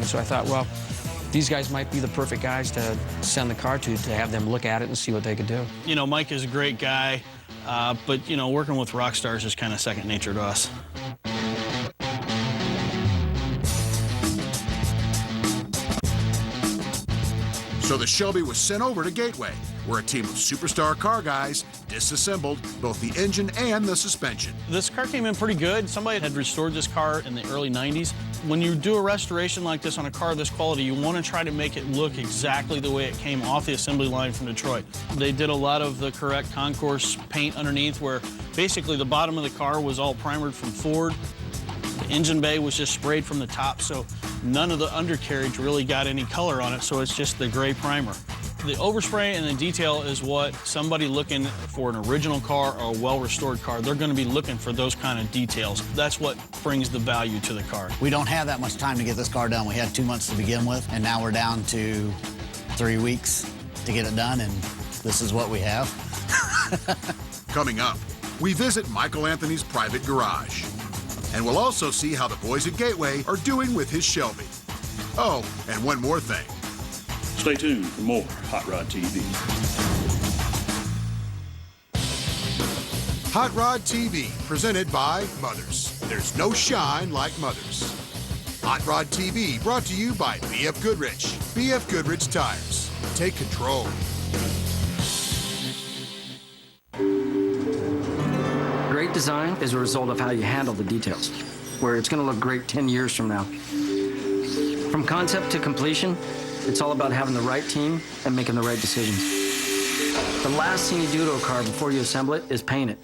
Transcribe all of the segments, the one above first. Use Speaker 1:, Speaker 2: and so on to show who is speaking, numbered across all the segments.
Speaker 1: So I thought, well, these guys might be the perfect guys to send the car to have them look at it and see what they could do.
Speaker 2: You know, Mike is a great guy, but, you know, working with rock stars is kind of second nature to us.
Speaker 3: So the Shelby was sent over to Gateway, where a team of superstar car guys disassembled both the engine and the suspension.
Speaker 2: This car came in pretty good. Somebody had restored this car in the early 90s. When you do a restoration like this on a car of this quality, you want to try to make it look exactly the way it came off the assembly line from Detroit. They did a lot of the correct concourse paint underneath, where basically the bottom of the car was all primered from Ford. The engine bay was just sprayed from the top, so none of the undercarriage really got any color on it, so it's just the gray primer. The overspray and the detail is what somebody looking for an original car or a well-restored car, they're going to be looking for those kind of details. That's what brings the value to the car.
Speaker 4: We don't have that much time to get this car done. We had 2 months to begin with, and now we're down to 3 weeks to get it done, and this is what we have.
Speaker 3: Coming up, we visit Michael Anthony's private garage. And we'll also see how the boys at Gateway are doing with his Shelby. Oh, and one more thing.
Speaker 5: Stay tuned for more Hot Rod TV.
Speaker 3: Hot Rod TV, presented by Mothers. There's no shine like Mothers. Hot Rod TV, brought to you by BF Goodrich. BF Goodrich Tires. Take control.
Speaker 1: Great design is a result of how you handle the details, where it's going to look great 10 years from now. From concept to completion, it's all about having the right team and making the right decisions. The last thing you do to a car before you assemble it is paint it.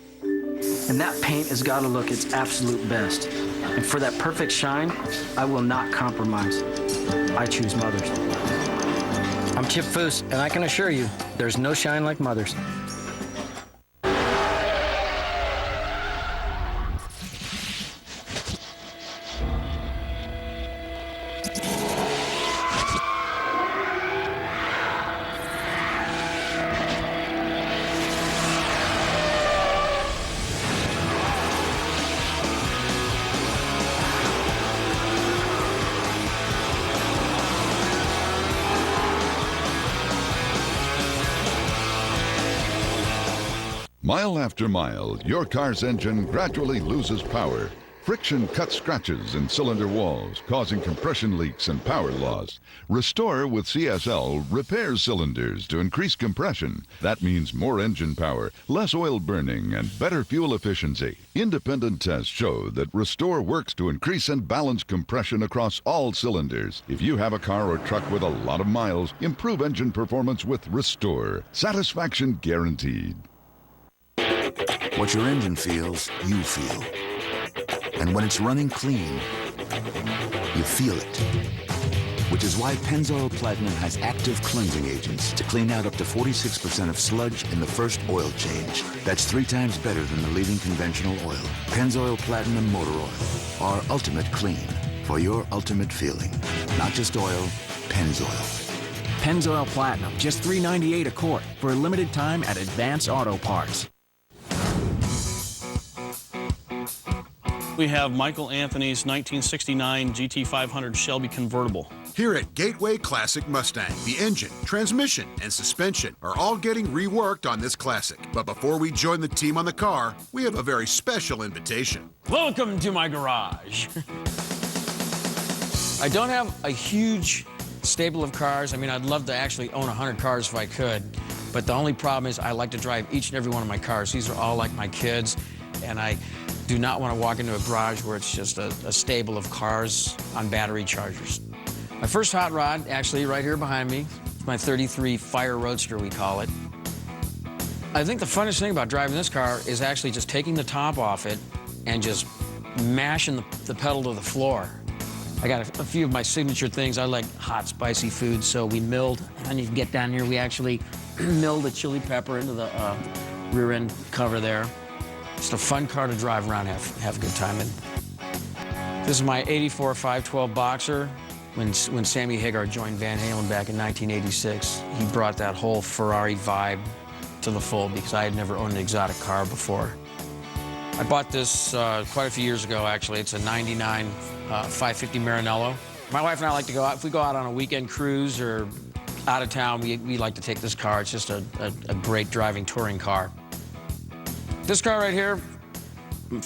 Speaker 1: And that paint has got to look its absolute best. And for that perfect shine, I will not compromise. I choose Mothers. I'm Chip Foose, and I can assure you, there's no shine like Mothers.
Speaker 6: Mile after mile, your car's engine gradually loses power. Friction cuts scratches in cylinder walls, causing compression leaks and power loss. Restore with CSL repairs cylinders to increase compression. That means more engine power, less oil burning, and better fuel efficiency. Independent tests show that Restore works to increase and balance compression across all cylinders. If you have a car or truck with a lot of miles, improve engine performance with Restore. Satisfaction guaranteed.
Speaker 7: What your engine feels, you feel. And when it's running clean, you feel it. Which is why Pennzoil Platinum has active cleansing agents to clean out up to 46% of sludge in the first oil change. That's 3 times better than the leading conventional oil. Pennzoil Platinum Motor Oil. Our ultimate clean for your ultimate feeling. Not just oil, Pennzoil.
Speaker 8: Pennzoil Platinum, just $3.98 a quart for a limited time at Advance Auto Parts.
Speaker 2: We have Michael Anthony's 1969 GT500 Shelby convertible.
Speaker 3: Here at Gateway Classic Mustang, the engine, transmission, and suspension are all getting reworked on this classic. But before we join the team on the car, we have a very special invitation.
Speaker 1: Welcome to my garage. I don't have a huge stable of cars. I mean, I'd love to actually own 100 cars if I could. But the only problem is I like to drive each and every one of my cars. These are all like my kids, and I do not want to walk into a garage where it's just a stable of cars on battery chargers. My first hot rod, actually right here behind me, is my 33 Fire Roadster, we call it. I think the funnest thing about driving this car is actually just taking the top off it and just mashing the pedal to the floor. I got a few of my signature things. I like hot, spicy food, so we milled, and you can get down here, we actually milled a chili pepper into the rear end cover there. Just a fun car to drive around and have a good time in. This is my 84 512 Boxer. When Sammy Hagar joined Van Halen back in 1986, he brought that whole Ferrari vibe to the full because I had never owned an exotic car before. I bought this quite a few years ago, actually. It's a 99 550 Maranello. My wife and I like to go out. If we go out on a weekend cruise or out of town, we like to take this car. It's just a great driving touring car. This car right here,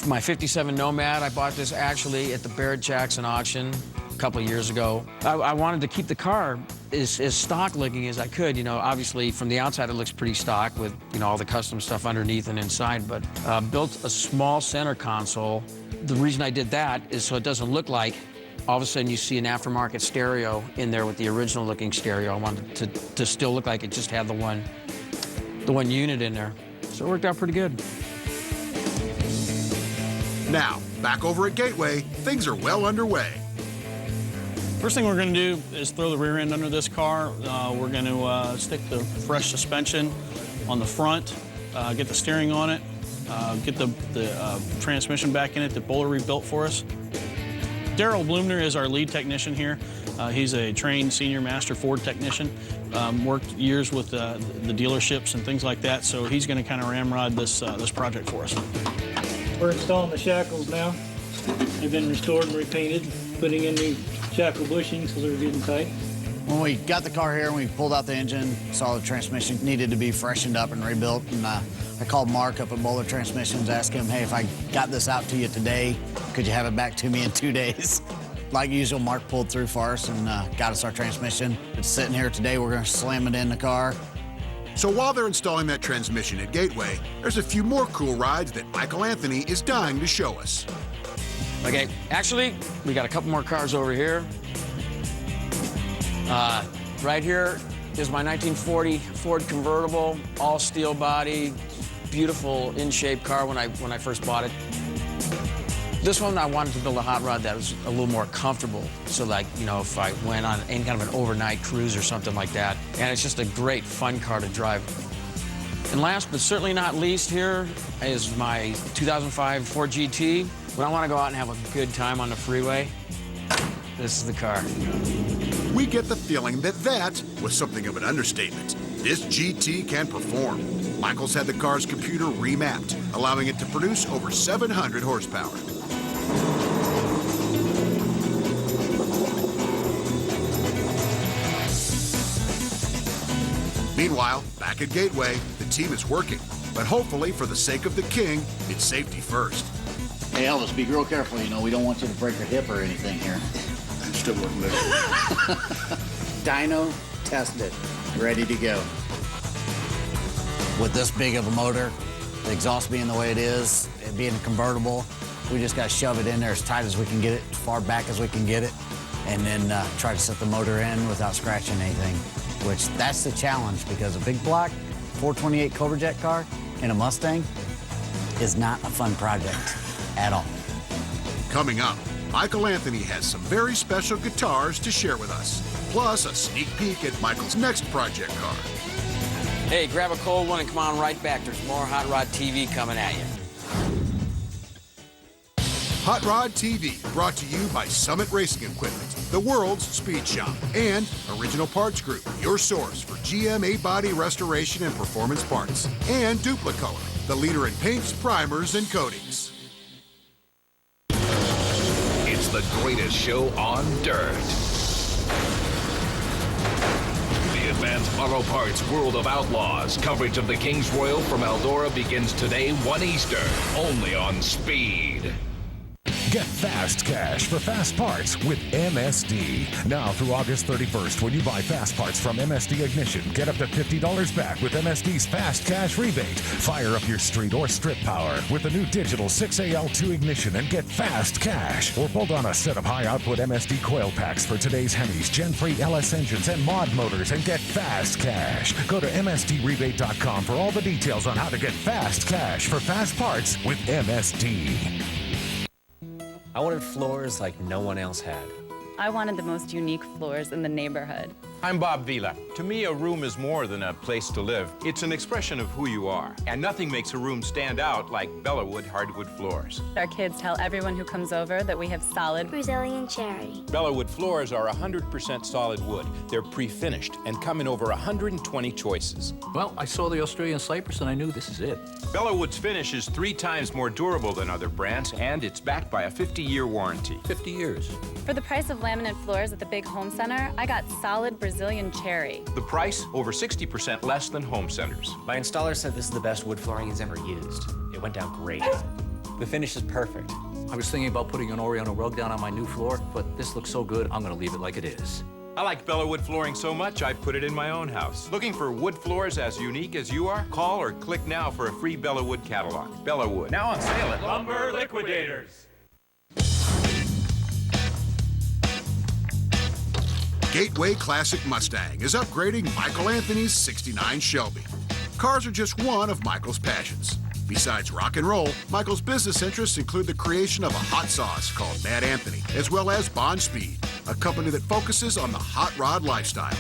Speaker 1: my 57 Nomad, I bought this actually at the Barrett-Jackson auction a couple of years ago. I wanted to keep the car as stock looking as I could. You know, obviously from the outside it looks pretty stock with, you know, all the custom stuff underneath and inside, but built a small center console. The reason I did that is so it doesn't look like all of a sudden you see an aftermarket stereo in there with the original looking stereo. I wanted to still look like it just had the one unit in there. So it worked out pretty good.
Speaker 3: Now, back over at Gateway, things are well underway.
Speaker 2: First thing we're going to do is throw the rear end under this car. We're going to stick the fresh suspension on the front, get the steering on it, get the transmission back in it that Bowler rebuilt for us. Daryl Blumner is our lead technician here. He's a trained senior master Ford technician, worked years with the dealerships and things like that, so he's going to kind of ramrod this project for us.
Speaker 9: We're installing the shackles now. They've been restored and repainted, putting in new shackle bushings so they're good and tight.
Speaker 4: When we got the car here and we pulled out the engine, saw the transmission needed to be freshened up and rebuilt, and I called Mark up at Bowler Transmissions, asked him, hey, if I got this out to you today, could you have it back to me in 2 days? Like usual, Mark pulled through for us and got us our transmission. It's sitting here today. We're going to slam it in the car.
Speaker 3: So while they're installing that transmission at Gateway, there's a few more cool rides that Michael Anthony is dying to show us.
Speaker 1: Okay, actually, we got a couple more cars over here. Right here is my 1940 Ford convertible, all steel body, beautiful in-shape car when I first bought it. This one I wanted to build a hot rod that was a little more comfortable, so like, you know, if I went on any kind of an overnight cruise or something like that. And it's just a great fun car to drive. And last but certainly not least here is my 2005 Ford GT. When I want to go out and have a good time on the freeway, this is the car.
Speaker 3: We get the feeling that that was something of an understatement. This GT can perform. Michael's had the car's computer remapped, allowing it to produce over 700 horsepower. Meanwhile, back at Gateway, the team is working. But hopefully, for the sake of the king, it's safety first.
Speaker 4: Hey, Elvis, be real careful. You know, we don't want you to break your hip or anything here.
Speaker 5: I'm still working there.
Speaker 4: Dyno tested, ready to go. With this big of a motor, the exhaust being the way it is, it being a convertible, we just got to shove it in there as tight as we can get it, as far back as we can get it, and then try to set the motor in without scratching anything, which that's the challenge because a big block 428 Cobra Jet car in a Mustang is not a fun project at all.
Speaker 3: Coming up, Michael Anthony has some very special guitars to share with us, plus a sneak peek at Michael's next project car.
Speaker 1: Hey, grab a cold one and come on right back. There's more Hot Rod TV coming at you.
Speaker 3: Hot Rod TV, brought to you by Summit Racing Equipment, the world's speed shop, and Original Parts Group, your source for GM 8-body restoration and performance parts, and Duplicolor, the leader in paints, primers, and coatings.
Speaker 10: It's the greatest show on dirt. The Advanced Auto Parts World of Outlaws coverage of the Kings Royal from Eldora begins today, 1 Eastern, only on Speed.
Speaker 11: Get fast cash for fast parts with MSD. Now through August 31st, when you buy fast parts from MSD Ignition, get up to $50 back with MSD's fast cash rebate. Fire up your street or strip power with the new digital 6AL2 ignition and get fast cash. Or bolt on a set of high-output MSD coil packs for today's Hemis, Gen 3 LS engines, and mod motors and get fast cash. Go to MSDrebate.com for all the details on how to get fast cash for fast parts with MSD.
Speaker 12: I wanted floors like no one else had.
Speaker 13: I wanted the most unique floors in the neighborhood.
Speaker 14: I'm Bob Vila. To me, a room is more than a place to live. It's an expression of who you are. And nothing makes a room stand out like Bellawood hardwood floors.
Speaker 13: Our kids tell everyone who comes over that we have solid
Speaker 15: Brazilian cherry.
Speaker 14: Bellawood floors are 100% solid wood. They're pre-finished and come in over 120 choices.
Speaker 16: Well, I saw the Australian cypress and I knew this is it.
Speaker 14: Bellawood's finish is 3 times more durable than other brands, and it's backed by a 50-year warranty.
Speaker 16: 50 years.
Speaker 13: For the price of laminate floors at the big home center, I got solid Brazilian cherry.
Speaker 14: The price, over 60% less than home centers.
Speaker 12: My installer said this is the best wood flooring he's ever used. It went down great. The finish is perfect.
Speaker 16: I was thinking about putting an Oriental rug down on my new floor, but this looks so good, I'm gonna leave it like it is.
Speaker 14: I like Bellawood flooring so much, I put it in my own house. Looking for wood floors as unique as you are? Call or click now for a free Bellawood catalog. Bellawood, now on sale at Lumber Liquidators.
Speaker 3: Gateway Classic Mustang is upgrading Michael Anthony's '69 Shelby. Cars are just one of Michael's passions. Besides rock and roll, Michael's business interests include the creation of a hot sauce called Mad Anthony, as well as Bond Speed, a company that focuses on the hot rod lifestyle.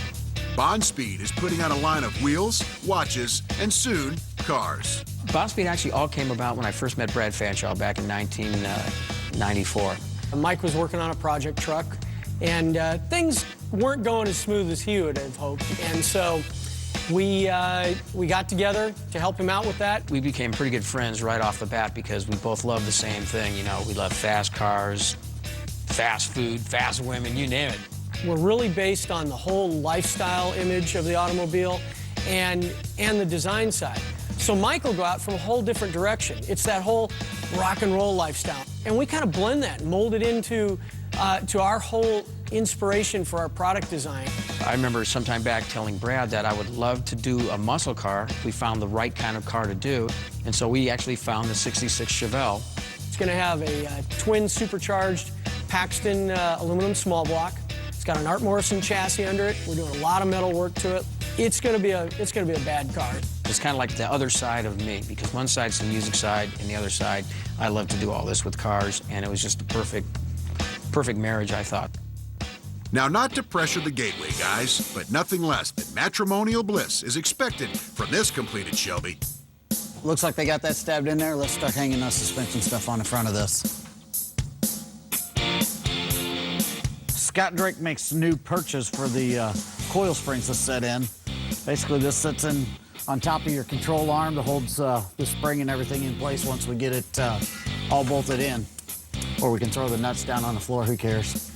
Speaker 3: Bond Speed is putting out a line of wheels, watches, and soon, cars.
Speaker 1: Bond Speed actually all came about when I first met Brad Fanshaw back in 1994.
Speaker 15: Mike was working on a project truck, and things weren't going as smooth as he would have hoped, and so we got together to help him out with that.
Speaker 1: We became pretty good friends right off the bat because we both love the same thing. You know, we love fast cars, fast food, fast women, you name it.
Speaker 15: We're really based on the whole lifestyle image of the automobile and the design side. So Mike will go out from a whole different direction. It's that whole rock and roll lifestyle. And we kind of blend that and mold it into to our whole inspiration for our product design.
Speaker 1: I remember sometime back telling Brad that I would love to do a muscle car if we found the right kind of car to do. And so we actually found the '66 Chevelle.
Speaker 15: It's going to have a twin supercharged Paxton aluminum small block. It's got an Art Morrison chassis under it. We're doing a lot of metal work to it. It's going to be a bad car.
Speaker 1: It's kind of like the other side of me, because one side's the music side, and the other side, I love to do all this with cars, and it was just the perfect marriage, I thought.
Speaker 3: Now, not to pressure the Gateway guys, but nothing less than matrimonial bliss is expected from this completed Shelby.
Speaker 4: Looks like they got that stabbed in there. Let's start hanging the suspension stuff on the front of this. Scott Drake makes new perches for the coil springs to set in. Basically, this sits in on top of your control arm that holds the spring and everything in place once we get it all bolted in. Or we can throw the nuts down on the floor, who cares?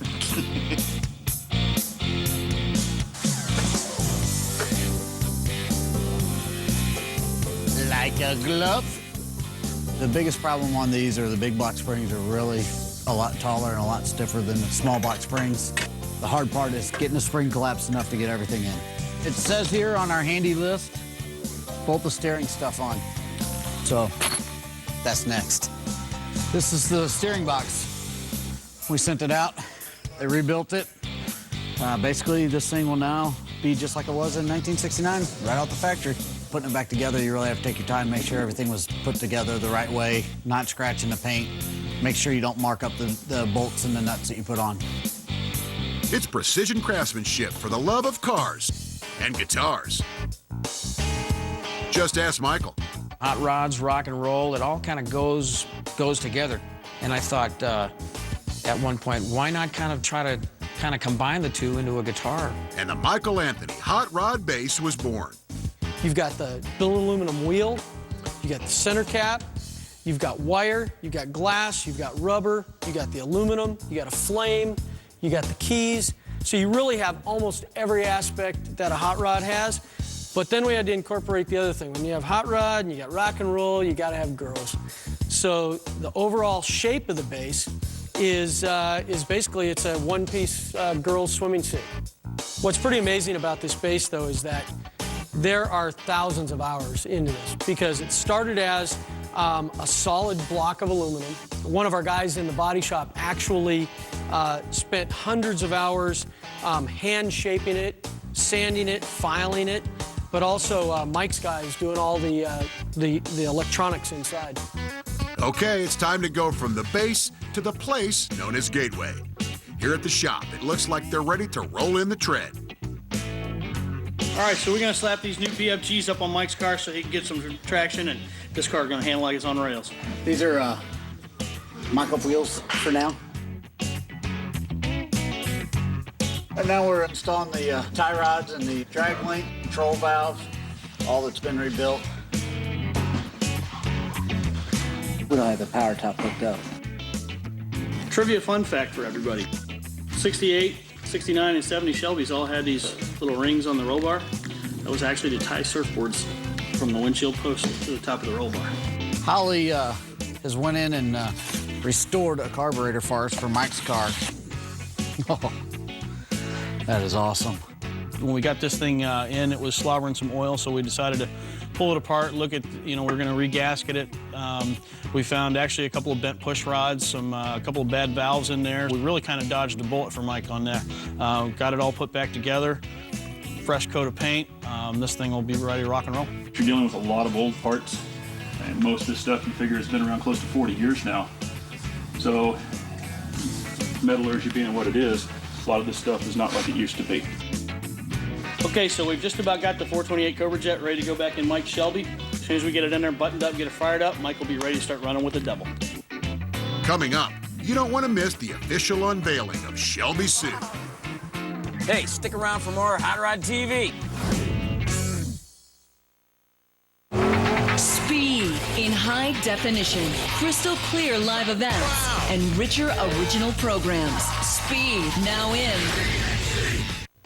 Speaker 4: Like a glove. The biggest problem on these are the big block springs are really a lot taller and a lot stiffer than the small block springs. The hard part is getting the spring collapsed enough to get everything in. It says here on our handy list, bolt the steering stuff on. So that's next. This is the steering box. We sent it out, they rebuilt it. Basically, this thing will now be just like it was in 1969, right out the factory. Putting it back together, you really have to take your time, make sure everything was put together the right way, not scratching the paint. Make sure you don't mark up the bolts and the nuts that you put on.
Speaker 3: It's precision craftsmanship for the love of cars and guitars. Just ask Michael.
Speaker 1: Hot rods, rock and roll, it all kind of goes together. And I thought at one point, why not try to combine the two into a guitar?
Speaker 3: And the Michael Anthony Hot Rod Bass was born.
Speaker 15: You've got the billet aluminum wheel, you got the center cap, you've got wire, you've got glass, you've got rubber, you got the aluminum, you got a flame, you got the keys. So you really have almost every aspect that a hot rod has. But then we had to incorporate the other thing. When you have hot rod and you got rock and roll, you got to have girls. So the overall shape of the bass is basically it's a one-piece girls swimming suit. What's pretty amazing about this bass, though, is that there are thousands of hours into this because it started as a solid block of aluminum. One of our guys in the body shop actually spent hundreds of hours hand shaping it, sanding it, filing it, but also Mike's guys doing all the electronics inside.
Speaker 3: Okay, it's time to go from the base to the place known as Gateway. Here at the shop, it looks like they're ready to roll in the tread.
Speaker 2: All right, so we're going to slap these new PFGs up on Mike's car so he can get some traction, and this car is going to handle like it's on rails.
Speaker 4: These are mock-up wheels for now. And now we're installing the tie rods and the drag link, control valves, all that's been rebuilt. We don't have the power top hooked up.
Speaker 2: Trivia fun fact for everybody. 68, 69, and 70 Shelbys all had these little rings on the roll bar. That was actually to tie surfboards from the windshield post to the top of the roll bar.
Speaker 4: Holly has went in and restored a carburetor for us for Mike's car. Oh, that is awesome.
Speaker 2: When we got this thing in, it was slobbering some oil, so we decided to pull it apart, look at, we're going to regasket it. We found actually a couple of bent push rods, a couple of bad valves in there. We really kind of dodged a bullet for Mike on that. Got it all put back together, fresh coat of paint. This thing will be ready to rock and roll.
Speaker 17: You're dealing with a lot of old parts, and most of this stuff you figure has been around close to 40 years now. So, metallurgy being what it is, a lot of this stuff is not like it used to be.
Speaker 2: Okay, so we've just about got the 428 Cobra Jet ready to go back in Mike's Shelby. As soon as we get it in there, buttoned up, get it fired up, Mike will be ready to start running with the double.
Speaker 3: Coming up, you don't want to miss the official unveiling of Shelby Sue.
Speaker 1: Hey, stick around for more Hot Rod TV.
Speaker 18: Speed in high definition, crystal clear live events, and richer original programs. Speed now in.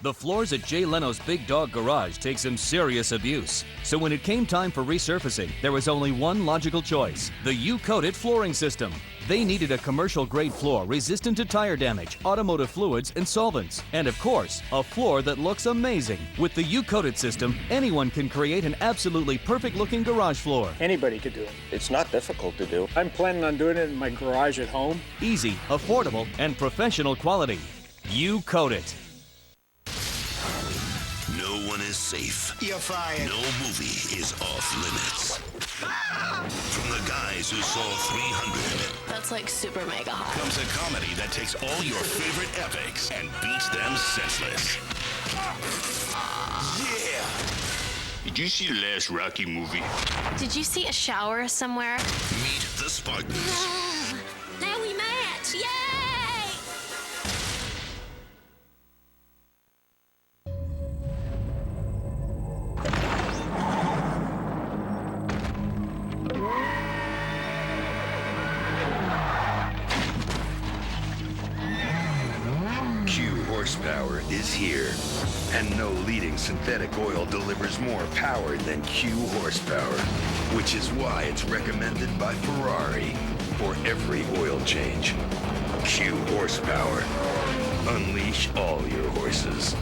Speaker 19: The floors at Jay Leno's Big Dog Garage take some serious abuse. So when it came time for resurfacing, there was only one logical choice: the U-Coated flooring system. They needed a commercial-grade floor resistant to tire damage, automotive fluids, and solvents. And of course, a floor that looks amazing. With the U-Coated system, anyone can create an absolutely perfect-looking garage floor.
Speaker 20: Anybody could do it. It's not difficult to do. I'm planning on doing it in my garage at home.
Speaker 19: Easy, affordable, and professional quality. U-Coat it.
Speaker 21: No one is safe.
Speaker 22: You're fired.
Speaker 21: No movie is off limits. From the guys who saw 300.
Speaker 23: That's like super mega hot.
Speaker 21: Comes a comedy that takes all your favorite epics and beats them senseless. Yeah! Did you see the last Rocky movie?
Speaker 23: Did you see a shower somewhere?
Speaker 21: Meet the Spartans.
Speaker 23: Now we match! Yay!
Speaker 21: Horsepower is here, and no leading synthetic oil delivers more power than Q horsepower, which is why it's recommended by Ferrari for every oil change. Q horsepower. Unleash all your horses.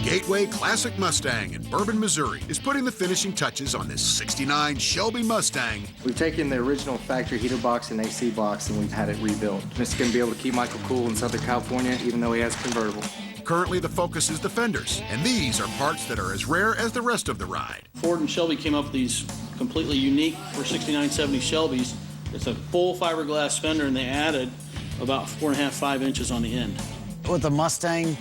Speaker 3: Gateway Classic Mustang in Bourbon, Missouri is putting the finishing touches on this '69 Shelby Mustang.
Speaker 24: We've taken the original factory heater box and AC box and we've had it rebuilt. This is going to be able to keep Michael cool in Southern California even though he has a convertible.
Speaker 3: Currently the focus is the fenders, and these are parts that are as rare as the rest of the ride.
Speaker 2: Ford and Shelby came up with these completely unique for 69, 70 Shelbys. It's a full fiberglass fender, and they added about 4.5, 5 inches on the end.
Speaker 4: With the Mustang,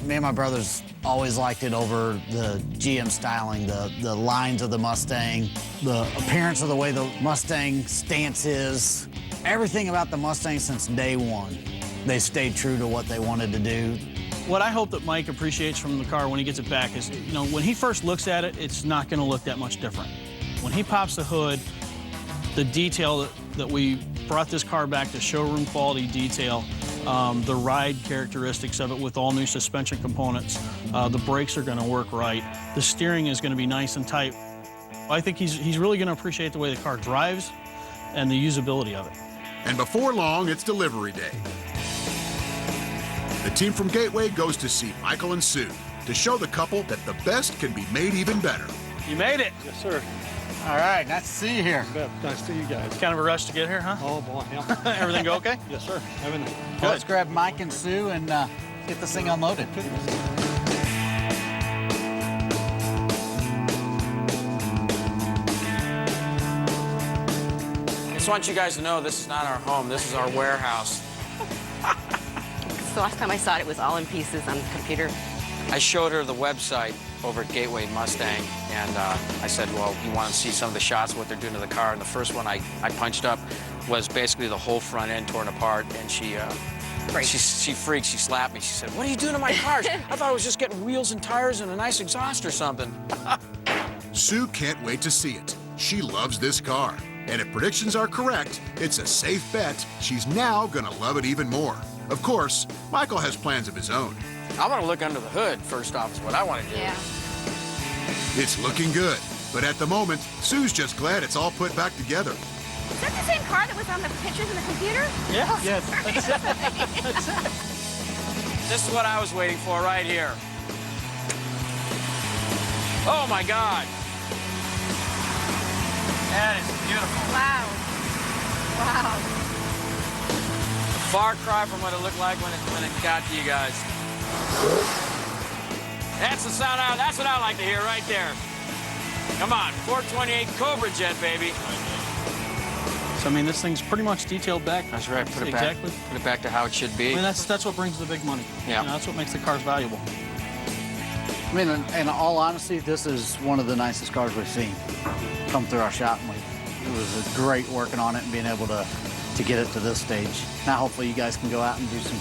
Speaker 4: me and my brothers always liked it over the GM styling, the lines of the Mustang, the appearance of the way the Mustang stance is. Everything about the Mustang since day one. They stayed true to what they wanted to do.
Speaker 2: What I hope that Mike appreciates from the car when he gets it back is, when he first looks at it, it's not going to look that much different. When he pops the hood, the detail that we brought this car back to showroom quality detail, the ride characteristics of it with all new suspension components, the brakes are going to work right, the steering is going to be nice and tight. I think he's really going to appreciate the way the car drives and the usability of it.
Speaker 3: And before long, it's delivery day. The team from Gateway goes to see Michael and Sue to show the couple that the best can be made even better.
Speaker 2: You made it.
Speaker 20: Yes, sir.
Speaker 4: All right, nice to see you here.
Speaker 20: Good. Nice to see you guys.
Speaker 2: It's kind of a rush to get here, huh?
Speaker 20: Oh, boy, yeah.
Speaker 2: Everything go okay?
Speaker 20: Yes, sir. Everything.
Speaker 4: Well, let's grab Mike and Sue and get this thing unloaded.
Speaker 1: I just want you guys to know this is not our home. This is our warehouse.
Speaker 23: The last time I saw it was all in pieces on the computer.
Speaker 1: I showed her the website over at Gateway Mustang, and I said, well, you want to see some of the shots of what they're doing to the car? And the first one I punched up was basically the whole front end torn apart, and she freaked. She slapped me. She said, what are you doing to my cars? I thought I was just getting wheels and tires and a nice exhaust or something.
Speaker 3: Sue can't wait to see it. She loves this car. And if predictions are correct, it's a safe bet she's now gonna love it even more. Of course, Michael has plans of his own.
Speaker 1: I want to look under the hood, first off, is what I want to do.
Speaker 23: Yeah.
Speaker 3: It's looking good, but at the moment, Sue's just glad it's all put back together.
Speaker 23: Is that the same car that was on the pictures in the computer?
Speaker 1: Yeah.
Speaker 23: Yes.
Speaker 1: That's it. This is what I was waiting for right here. Oh my God. That is beautiful.
Speaker 23: Wow. Wow.
Speaker 1: Far cry from what it looked like when it got to you guys. That's the sound that's what I like to hear right there. Come on, 428 Cobra Jet, baby.
Speaker 2: So, I mean, this thing's pretty much detailed back.
Speaker 1: That's right, put it
Speaker 2: exactly.
Speaker 1: back. Put it back to how it should be.
Speaker 2: I mean, that's what brings the big money.
Speaker 1: Yeah.
Speaker 2: You know, that's what makes the cars valuable.
Speaker 4: I mean, in all honesty, this is one of the nicest cars we've seen come through our shop. And it was great working on it and being able to get it to this stage. Now, hopefully, you guys can go out and do some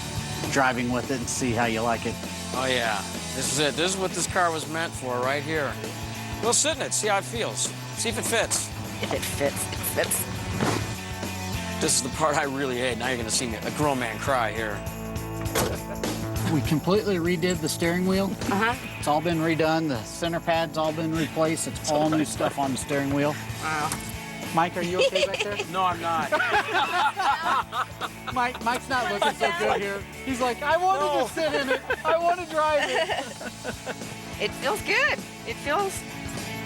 Speaker 4: driving with it and see how you like it.
Speaker 1: Oh, yeah. This is it. This is what this car was meant for right here. We'll sit in it, see how it feels. See if it fits.
Speaker 23: If it fits, it fits.
Speaker 1: This is the part I really hate. Now you're going to see me, a grown man cry here.
Speaker 4: We completely redid the steering wheel.
Speaker 23: Uh-huh.
Speaker 4: It's all been redone. The center pad's all been replaced. It's all new stuff on the steering wheel.
Speaker 23: Wow.
Speaker 4: Mike, are you okay back there?
Speaker 1: No, I'm not.
Speaker 4: Mike's not looking so good here. He's like, I wanted to sit in it. I want to drive it.
Speaker 23: It feels good. It feels...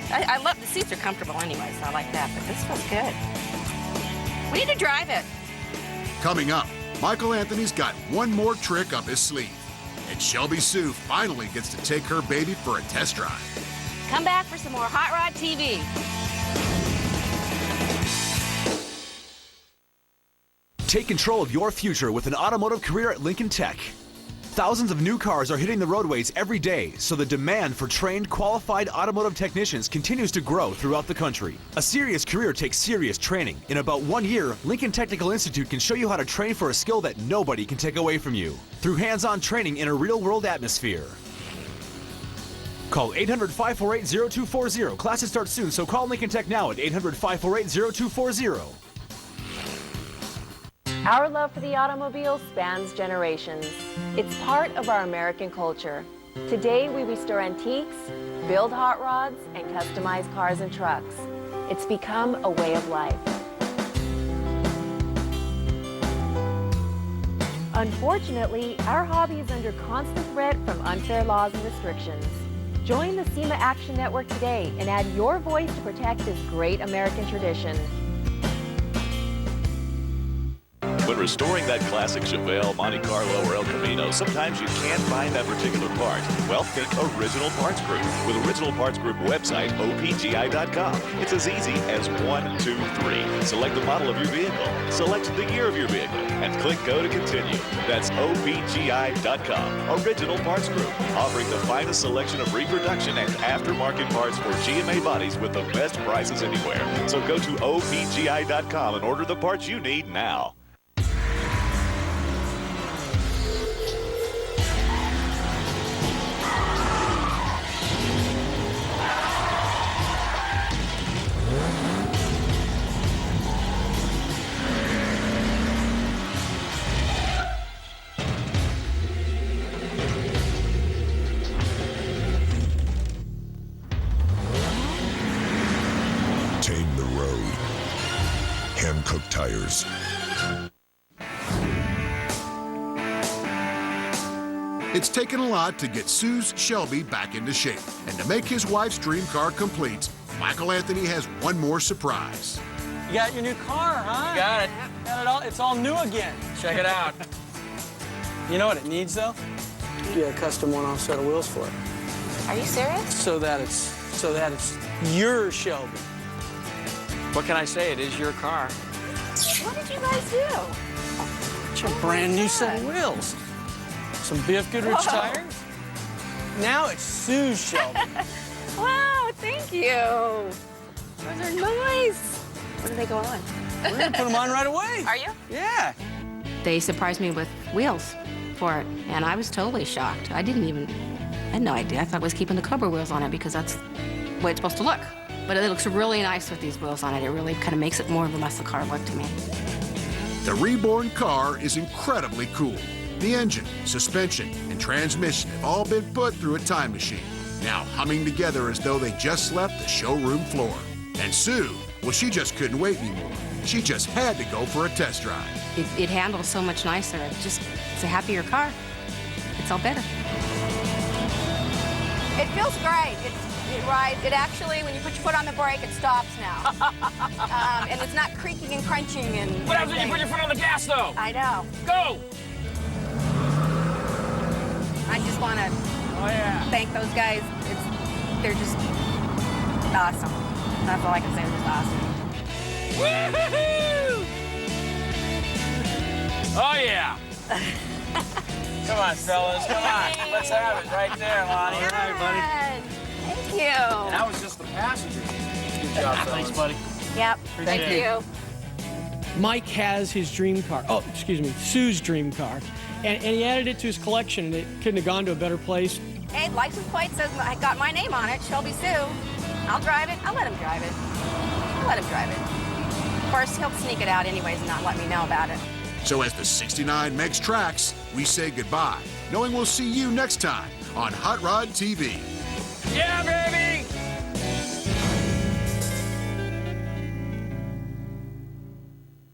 Speaker 23: I love the seats are comfortable anyway, so I like that, but this feels good. We need to drive it.
Speaker 3: Coming up, Michael Anthony's got one more trick up his sleeve. And Shelby Sue finally gets to take her baby for a test drive.
Speaker 23: Come back for some more Hot Rod TV.
Speaker 6: Take control of your future with an automotive career at Lincoln Tech. Thousands of new cars are hitting the roadways every day, so the demand for trained, qualified automotive technicians continues to grow throughout the country. A serious career takes serious training. In about 1 year, Lincoln Technical Institute can show you how to train for a skill that nobody can take away from you through hands-on training in a real-world atmosphere. Call 800-548-0240. Classes start soon, so call Lincoln Tech now at 800-548-0240.
Speaker 7: Our love for the automobile spans generations. It's part of our American culture. Today, we restore antiques, build hot rods, and customize cars and trucks. It's become a way of life. Unfortunately, our hobby is under constant threat from unfair laws and restrictions. Join the SEMA Action Network today and add your voice to protect this great American tradition.
Speaker 8: When restoring that classic Chevelle, Monte Carlo, or El Camino, sometimes you can't find that particular part. Well, think Original Parts Group. With Original Parts Group website, opgi.com. It's as easy as 1, 2, 3. Select the model of your vehicle, select the year of your vehicle, and click Go to continue. That's opgi.com. Original Parts Group, offering the finest selection of reproduction and aftermarket parts for GMA bodies with the best prices anywhere. So go to opgi.com and order the parts you need now.
Speaker 11: Tame the road. Hankook Tires.
Speaker 3: It's taken a lot to get Sue's Shelby back into shape. And to make his wife's dream car complete, Michael Anthony has one more surprise.
Speaker 15: You got your new car, huh?
Speaker 1: Got it.
Speaker 15: Got it all. It's all new again.
Speaker 1: Check it out.
Speaker 15: You know what it needs, though? You got a custom one-off set of wheels for it.
Speaker 23: Are you serious?
Speaker 15: So that it's your Shelby.
Speaker 1: What can I say? It is your car.
Speaker 23: What did you guys do?
Speaker 15: It's a brand new set of wheels. Some Biff Goodrich
Speaker 23: Whoa.
Speaker 15: tires. Now it's Sue's Shelby.
Speaker 23: Wow, thank you. Those are nice. When do they go on?
Speaker 15: We're gonna put them on right away.
Speaker 23: Are you?
Speaker 15: Yeah.
Speaker 23: They surprised me with wheels for it, and I was totally shocked. I had no idea. I thought it was keeping the Cobra wheels on it because that's the way it's supposed to look. But it looks really nice with these wheels on it. It really kind of makes it more of a muscle car look to me.
Speaker 3: The reborn car is incredibly cool. The engine, suspension, and transmission have all been put through a time machine, now humming together as though they just left the showroom floor. And Sue, well, she just couldn't wait anymore. She just had to go for a test drive.
Speaker 23: It handles so much nicer. It's a happier car. It's all better.
Speaker 5: It feels great. It rides. It actually, when you put your foot on the brake, it stops now. And it's not creaking and crunching and.
Speaker 9: What happens when you put your foot on the gas, though?
Speaker 5: I know.
Speaker 9: Go!
Speaker 5: I just want to thank those guys. They're just awesome. That's all I can say. They're just awesome.
Speaker 9: Woo-hoo-hoo! Oh, yeah. Come on, fellas. Come on. Let's have it right there, Lonnie. All right, buddy.
Speaker 5: Thank you.
Speaker 9: And that was just the passenger. Good job, fellas. Thanks, buddy.
Speaker 5: Yep.
Speaker 9: Thank you.
Speaker 15: Mike has his dream car. Oh, excuse me, Sue's dream car. And he added it to his collection, and it couldn't have gone to a better place.
Speaker 5: Hey, license plate says I got my name on it, Shelby Sue. I'll drive it. I'll let him drive it. I'll let him drive it. Of course, he'll sneak it out anyways and not let me know about it.
Speaker 3: So as the 69 makes tracks, we say goodbye, knowing we'll see you next time on Hot Rod TV.
Speaker 9: Yeah, man.